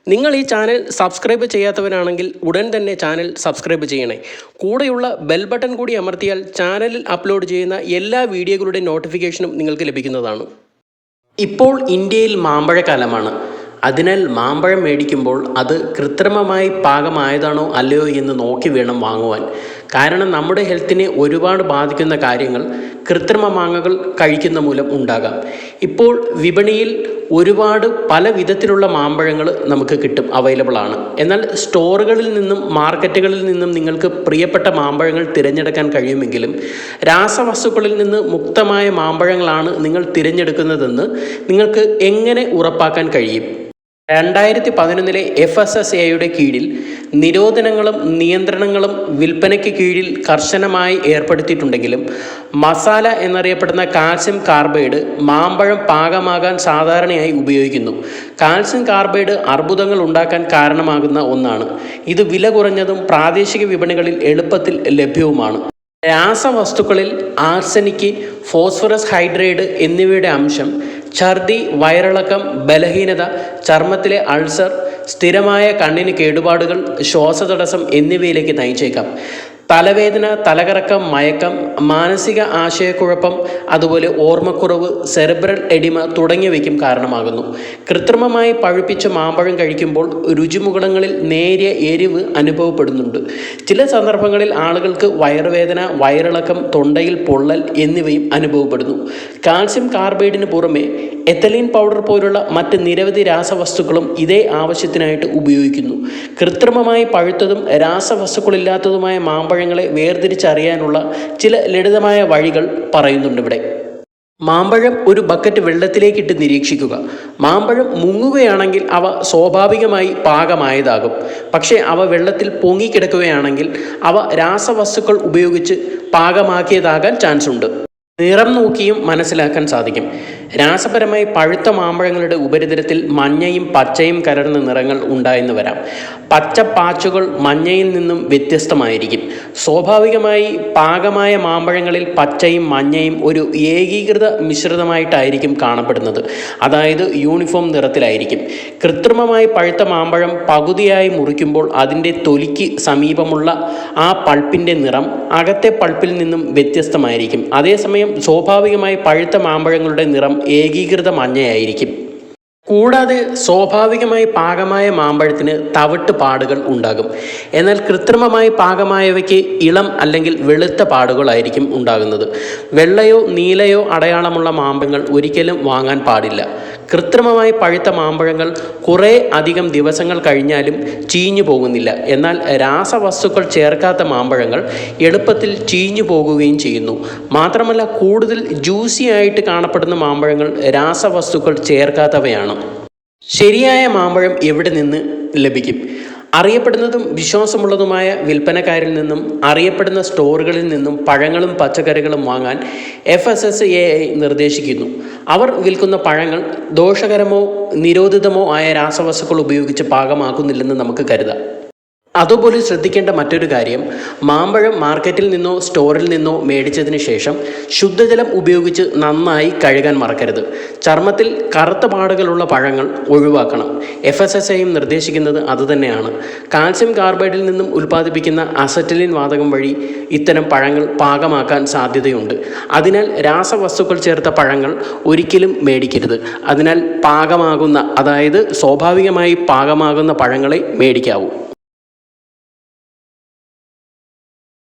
നിങ്ങൾ ഈ channel subscribe ചെയ്യാത്തവരാണെങ്കിൽ ഉടൻ തന്നെ ചാനൽ സബ്സ്ക്രൈബ് ചെയ്യണേ. കൂടെയുള്ള ബെൽ ബട്ടൺ കൂടി അമർത്തിയാൽ ചാനലിൽ അപ്ലോഡ് ചെയ്യുന്ന എല്ലാ വീഡിയോകളുടെ നോട്ടിഫിക്കേഷനും നിങ്ങൾക്ക് ലഭിക്കുന്നതാണ്. ഇപ്പോൾ ഇന്ത്യയിൽ മാമ്പഴക്കാലമാണ്. അതിനാൽ മാമ്പഴം മേടിക്കുമ്പോൾ അത് കൃത്രിമമായി പാകമായതാണോ അല്ലയോ എന്ന് നോക്കി വേണം വാങ്ങുവാൻ. കാരണം നമ്മുടെ ഹെൽത്തിനെ ഒരുപാട് ബാധിക്കുന്ന കാര്യങ്ങൾ കൃത്രിമ മാങ്ങകൾ കഴിക്കുന്ന മൂലം ഉണ്ടാകാം. ഇപ്പോൾ വിപണിയിൽ ഒരുപാട് പല വിധത്തിലുള്ള മാമ്പഴങ്ങൾ നമുക്ക് കിട്ടും, അവൈലബിൾ ആണ്. എന്നാൽ സ്റ്റോറുകളിൽ നിന്നും മാർക്കറ്റുകളിൽ നിന്നും നിങ്ങൾക്ക് പ്രിയപ്പെട്ട മാമ്പഴങ്ങൾ തിരഞ്ഞെടുക്കാൻ കഴിയുമെങ്കിലും രാസവസ്തുക്കളിൽ നിന്ന് മുക്തമായ മാമ്പഴങ്ങളാണ് നിങ്ങൾ തിരഞ്ഞെടുക്കുന്നതെന്ന് നിങ്ങൾക്ക് എങ്ങനെ ഉറപ്പാക്കാൻ കഴിയും? 2011 FSSAIയുടെ കീഴിൽ നിരോധനങ്ങളും നിയന്ത്രണങ്ങളും വിൽപ്പനയ്ക്ക് കീഴിൽ കർശനമായി ഏർപ്പെടുത്തിയിട്ടുണ്ടെങ്കിലും മസാല എന്നറിയപ്പെടുന്ന കാൽസ്യം കാർബൈഡ് മാമ്പഴം പാകമാകാൻ സാധാരണയായി ഉപയോഗിക്കുന്നു. കാൽസ്യം കാർബൈഡ് അർബുദങ്ങൾ ഉണ്ടാക്കാൻ കാരണമാകുന്ന ഒന്നാണ്. ഇത് വില കുറഞ്ഞതും പ്രാദേശിക വിപണികളിൽ എളുപ്പത്തിൽ ലഭ്യവുമാണ്. രാസവസ്തുക്കളിൽ ആർസനിക്, ഫോസ്ഫറസ് ഹൈഡ്രൈഡ് എന്നിവയുടെ അംശം ഛർദി, വയറിളക്കം, ബലഹീനത, ചർമ്മത്തിലെ അൾസർ, സ്ഥിരമായ കണ്ണിന് കേടുപാടുകൾ, ശ്വാസതടസ്സം എന്നിവയിലേക്ക് നയിച്ചേക്കാം. തലവേദന, തലകറക്കം, മയക്കം, മാനസിക ആശയക്കുഴപ്പം, അതുപോലെ ഓർമ്മക്കുറവ്, സെറിബ്രൽ എഡിമ തുടങ്ങിയവയ്ക്കും കാരണമാകുന്നു. കൃത്രിമമായി പഴുപ്പിച്ച മാമ്പഴം കഴിക്കുമ്പോൾ രുചിമുകുളങ്ങളിൽ നേരിയ എരിവ് അനുഭവപ്പെടുന്നുണ്ട്. ചില സന്ദർഭങ്ങളിൽ ആളുകൾക്ക് വയറുവേദന, വയറിളക്കം, തൊണ്ടയിൽ പൊള്ളൽ എന്നിവയും അനുഭവപ്പെടുന്നു. കാൽസ്യം കാർബൈഡിന് പുറമെ എത്തലീൻ പൗഡർ പോലുള്ള മറ്റ് നിരവധി രാസവസ്തുക്കളും ഇതേ ആവശ്യത്തിനായിട്ട് ഉപയോഗിക്കുന്നു. കൃത്രിമമായി പഴുത്തതും രാസവസ്തുക്കളില്ലാത്തതുമായ മാമ്പഴങ്ങളെ വേർതിരിച്ചറിയാനുള്ള ചില ലളിതമായ വഴികൾ പറയുന്നുണ്ട് ഇവിടെ. മാമ്പഴം ഒരു ബക്കറ്റ് വെള്ളത്തിലേക്കിട്ട് നിരീക്ഷിക്കുക. മാമ്പഴം മുങ്ങുകയാണെങ്കിൽ അവ സ്വാഭാവികമായി പാകമായതാകും. പക്ഷേ അവ വെള്ളത്തിൽ പൊങ്ങിക്കിടക്കുകയാണെങ്കിൽ അവ രാസവസ്തുക്കൾ ഉപയോഗിച്ച് പാകമാക്കിയതാകാൻ ചാൻസ് ഉണ്ട്. നിറം നോക്കിയും മനസ്സിലാക്കാൻ സാധിക്കും. രാസപരമായി പഴുത്ത മാമ്പഴങ്ങളുടെ ഉപരിതലത്തിൽ മഞ്ഞയും പച്ചയും കലർന്ന നിറങ്ങൾ ഉണ്ടായെന്ന് വരാം. പച്ച പാച്ചുകൾ മഞ്ഞയിൽ നിന്നും വ്യത്യസ്തമായിരിക്കും. സ്വാഭാവികമായി പാകമായ മാമ്പഴങ്ങളിൽ പച്ചയും മഞ്ഞയും ഒരു ഏകീകൃത മിശ്രിതമായിട്ടായിരിക്കും കാണപ്പെടുന്നത്, അതായത് യൂണിഫോം നിറത്തിലായിരിക്കും. കൃത്രിമമായി പഴുത്ത മാമ്പഴം പകുതിയായി മുറിക്കുമ്പോൾ അതിൻ്റെ തൊലിക്ക് സമീപമുള്ള ആ പൾപ്പിൻ്റെ നിറം അകത്തെ പൾപ്പിൽ നിന്നും വ്യത്യസ്തമായിരിക്കും. അതേസമയം സ്വാഭാവികമായി പഴുത്ത മാമ്പഴങ്ങളുടെ നിറം ഏകീകൃത മഞ്ഞയായിരിക്കും. കൂടാതെ സ്വാഭാവികമായി പാകമായ മാമ്പഴത്തിന് തവിട്ട് പാടുകൾ ഉണ്ടാകും. എന്നാൽ കൃത്രിമമായി പാകമായവയ്ക്ക് ഇളം അല്ലെങ്കിൽ വെളുത്ത പാടുകളായിരിക്കും ഉണ്ടാകുന്നത്. വെള്ളയോ നീലയോ അടയാളമുള്ള മാമ്പഴങ്ങൾ ഒരിക്കലും വാങ്ങാൻ പാടില്ല. കൃത്രിമമായി പഴുത്ത മാമ്പഴങ്ങൾ കുറേ അധികം ദിവസങ്ങൾ കഴിഞ്ഞാലും ചീഞ്ഞു പോകുന്നില്ല. എന്നാൽ രാസവസ്തുക്കൾ ചേർക്കാത്ത മാമ്പഴങ്ങൾ എളുപ്പത്തിൽ ചീഞ്ഞു പോകുകയും ചെയ്യുന്നു. മാത്രമല്ല, കൂടുതൽ ജ്യൂസി ആയിട്ട് കാണപ്പെടുന്ന മാമ്പഴങ്ങൾ രാസവസ്തുക്കൾ ചേർക്കാത്തവയാണ്. ശരിയായ മാമ്പഴം എവിടെ നിന്ന് ലഭിക്കും? അറിയപ്പെടുന്നതും വിശ്വാസമുള്ളതുമായ വിൽപ്പനക്കാരിൽ നിന്നും അറിയപ്പെടുന്ന സ്റ്റോറുകളിൽ നിന്നും പഴങ്ങളും പച്ചക്കറികളും വാങ്ങാൻ FSSAI നിർദ്ദേശിക്കുന്നു. അവർ വിൽക്കുന്ന പഴങ്ങൾ ദോഷകരമോ നിരോധിതമോ ആയ രാസവസ്തുക്കൾ ഉപയോഗിച്ച് പാകമാക്കുന്നില്ലെന്ന് നമുക്ക് കരുതാം. അതുപോലെ ശ്രദ്ധിക്കേണ്ട മറ്റൊരു കാര്യം, മാമ്പഴം മാർക്കറ്റിൽ നിന്നോ സ്റ്റോറിൽ നിന്നോ മേടിച്ചതിന് ശേഷം ശുദ്ധജലം ഉപയോഗിച്ച് നന്നായി കഴുകാൻ മറക്കരുത്. ചർമ്മത്തിൽ കറുത്ത പാടുകളുള്ള പഴങ്ങൾ ഒഴിവാക്കണം. FSSAI നിർദ്ദേശിക്കുന്നത് അതുതന്നെയാണ്. കാൽസ്യം കാർബൈഡിൽ നിന്നും ഉൽപ്പാദിപ്പിക്കുന്ന അസറ്റിലിൻ വാതകം വഴി ഇത്തരം പഴങ്ങൾ പാകമാക്കാൻ സാധ്യതയുണ്ട്. അതിനാൽ രാസവസ്തുക്കൾ ചേർത്ത പഴങ്ങൾ ഒരിക്കലും മേടിക്കരുത്. അതിനാൽ പാകമാകുന്ന, അതായത് സ്വാഭാവികമായി പാകമാകുന്ന പഴങ്ങളെ മേടിക്കാവൂ.